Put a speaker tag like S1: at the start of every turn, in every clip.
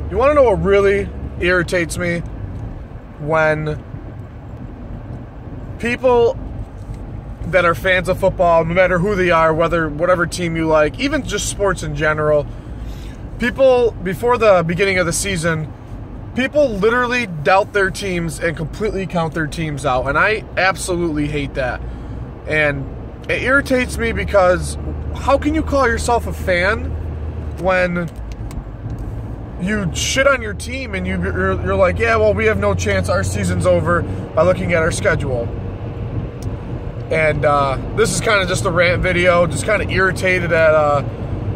S1: You want to know what really irritates me? When people that are fans of football, no matter who they are, whatever team you like, even just sports in general, people, before the beginning of the season, people literally doubt their teams and completely count their teams out. And I absolutely hate that. And it irritates me because how can you call yourself a fan when you shit on your team and you're like, yeah, well, we have no chance, our season's over, by looking at our schedule. And this is kind of just a rant video, just kind of irritated at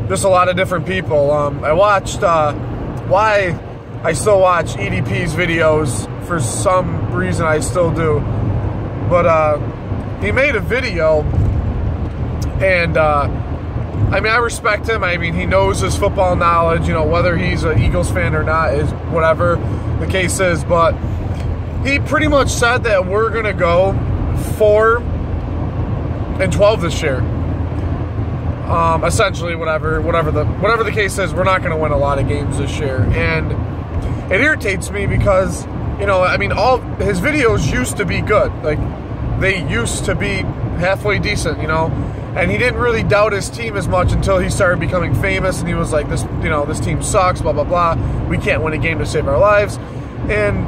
S1: just a lot of different people. I watched, why I still watch EDP's videos, for some reason I still do. But he made a video, and I mean, I respect him. I mean, he knows his football knowledge, you know, whether he's an Eagles fan or not is whatever the case is. But he pretty much said that we're going to go 4-12 this year. Essentially, whatever the case is, we're not going to win a lot of games this year. And it irritates me because, you know, I mean, all his videos used to be good. Like, they used to be halfway decent, you know. And he didn't really doubt his team as much until he started becoming famous, and he was like, this, you know, this team sucks, blah, blah, blah. We can't win a game to save our lives. And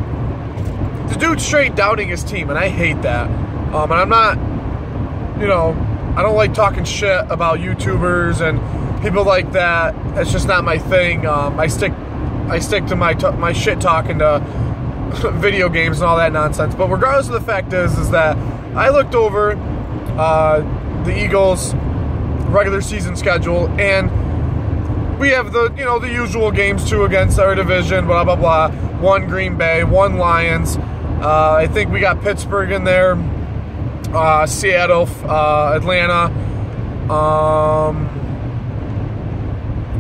S1: the dude's straight doubting his team, and I hate that. And I'm not, you know, I don't like talking shit about YouTubers and people like that. It's just not my thing. I stick to my shit talking to video games and all that nonsense. But regardless of the fact is that I looked over the Eagles' regular season schedule, and we have the, you know, the usual games too against our division, blah, blah, blah. 1 Green Bay, 1 Lions. I think we got Pittsburgh in there, Seattle, Atlanta.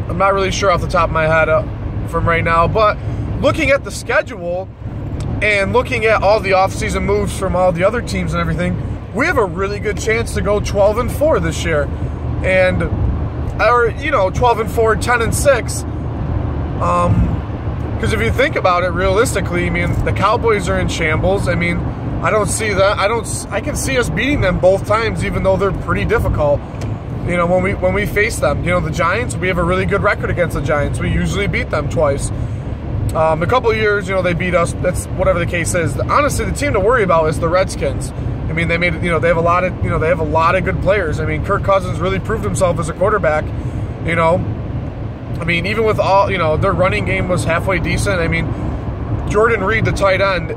S1: I'm not really sure off the top of my head from right now, but looking at the schedule and looking at all the offseason moves from all the other teams and everything, we have a really good chance to go 12-4 this year. And, or, you know, 12-4, 10-6. Because if you think about it realistically, I mean, the Cowboys are in shambles. I mean, I don't see that. I can see us beating them both times, even though they're pretty difficult. You know, when we face them. You know, the Giants, we have a really good record against the Giants. We usually beat them twice. A couple of years, you know, they beat us. That's whatever the case is. Honestly, the team to worry about is the Redskins. I mean, they made, you know, they have a lot of good players. I mean, Kirk Cousins really proved himself as a quarterback. You know, I mean, even with all, you know, their running game was halfway decent. I mean, Jordan Reed, the tight end,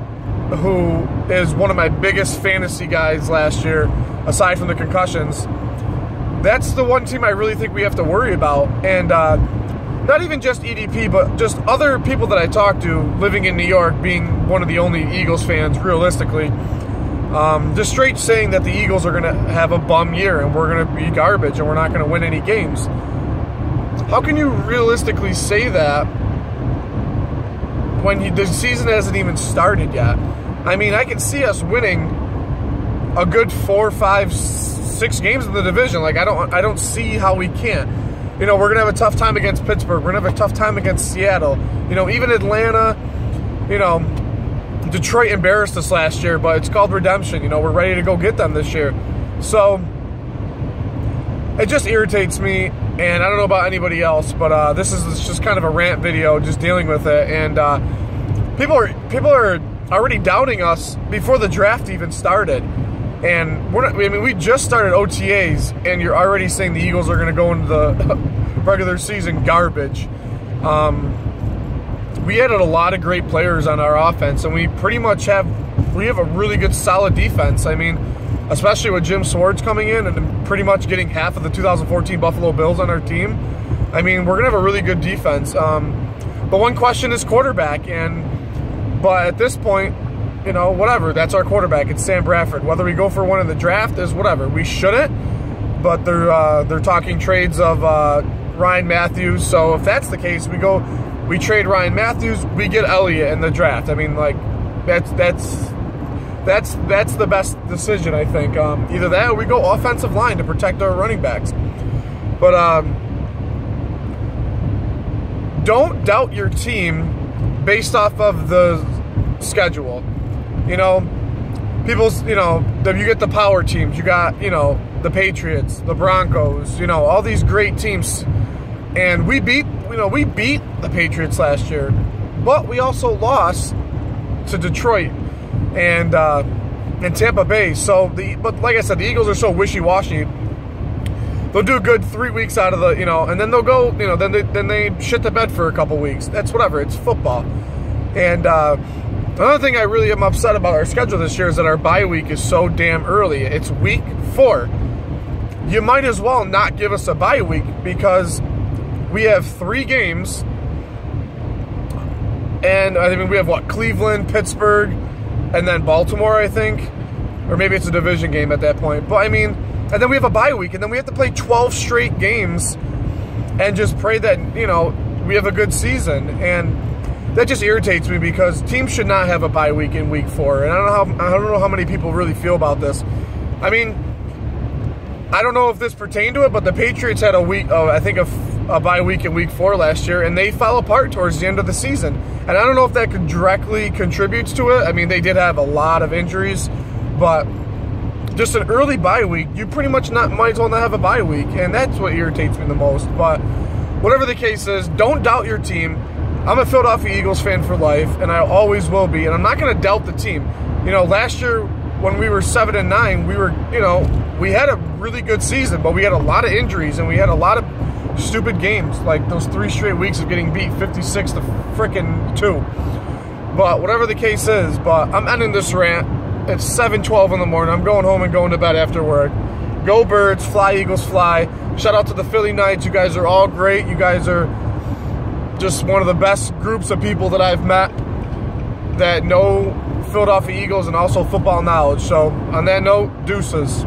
S1: who is one of my biggest fantasy guys last year, aside from the concussions, that's the one team I really think we have to worry about. And not even just EDP, but just other people that I talk to living in New York, being one of the only Eagles fans, realistically, just straight saying that the Eagles are going to have a bum year and we're going to be garbage and we're not going to win any games. How can you realistically say that when the season hasn't even started yet? I mean, I can see us winning a good 4, 5, 6 games in the division. Like, I don't see how we can't. You know, we're going to have a tough time against Pittsburgh. We're going to have a tough time against Seattle. You know, even Atlanta, you know, Detroit embarrassed us last year, but it's called redemption. You know, we're ready to go get them this year. So, it just irritates me, and I don't know about anybody else, but this is just kind of a rant video, just dealing with it. And people are already doubting us before the draft even started. And we're not, I mean, we just started OTAs, and you're already saying the Eagles are going to go into the regular season garbage. We added a lot of great players on our offense, and we pretty much have a really good, solid defense. I mean, especially with Jim Swartz coming in and pretty much getting half of the 2014 Buffalo Bills on our team. I mean, we're going to have a really good defense. But one question is quarterback, but at this point, you know, whatever. That's our quarterback. It's Sam Bradford. Whether we go for one in the draft is whatever. We shouldn't, but they're talking trades of Ryan Matthews. So if that's the case, we trade Ryan Matthews, we get Elliott in the draft. I mean, like, that's the best decision, I think. Either that or we go offensive line to protect our running backs. But don't doubt your team based off of the schedule. You know, people's, you get the power teams. You got, the Patriots, the Broncos, all these great teams. And we beat the Patriots last year. But we also lost to Detroit and Tampa Bay. But like I said, the Eagles are so wishy-washy. They'll do a good 3 weeks out of the, and then they'll go, then they shit the bed for a couple weeks. That's whatever. It's football. And another thing I really am upset about our schedule this year is that our bye week is so damn early. It's week 4. You might as well not give us a bye week because we have 3 games. And I mean, we have what? Cleveland, Pittsburgh, and then Baltimore, I think. Or maybe it's a division game at that point. But I mean, and then we have a bye week, and then we have to play 12 straight games and just pray that, we have a good season. And that just irritates me because teams should not have a bye week in week 4. And I don't know how many people really feel about this. I mean, I don't know if this pertained to it, but the Patriots had a bye week in week 4 last year, and they fell apart towards the end of the season. And I don't know if that directly contributes to it. I mean, they did have a lot of injuries, but just an early bye week, you pretty much might as well not have a bye week, and that's what irritates me the most. But whatever the case is, don't doubt your team. I'm a Philadelphia Eagles fan for life, and I always will be, and I'm not going to doubt the team. Last year when we were 7-9, we had a really good season, but we had a lot of injuries, and we had a lot of stupid games, like those 3 straight weeks of getting beat 56-2. But whatever the case is, I'm ending this rant. It's 7:12 in the morning. I'm going home and going to bed after work. Go Birds, fly Eagles, fly. Shout out to the Philly Knights. You guys are all great. You guys are just one of the best groups of people that I've met that know Philadelphia Eagles and also football knowledge. So on that note, deuces.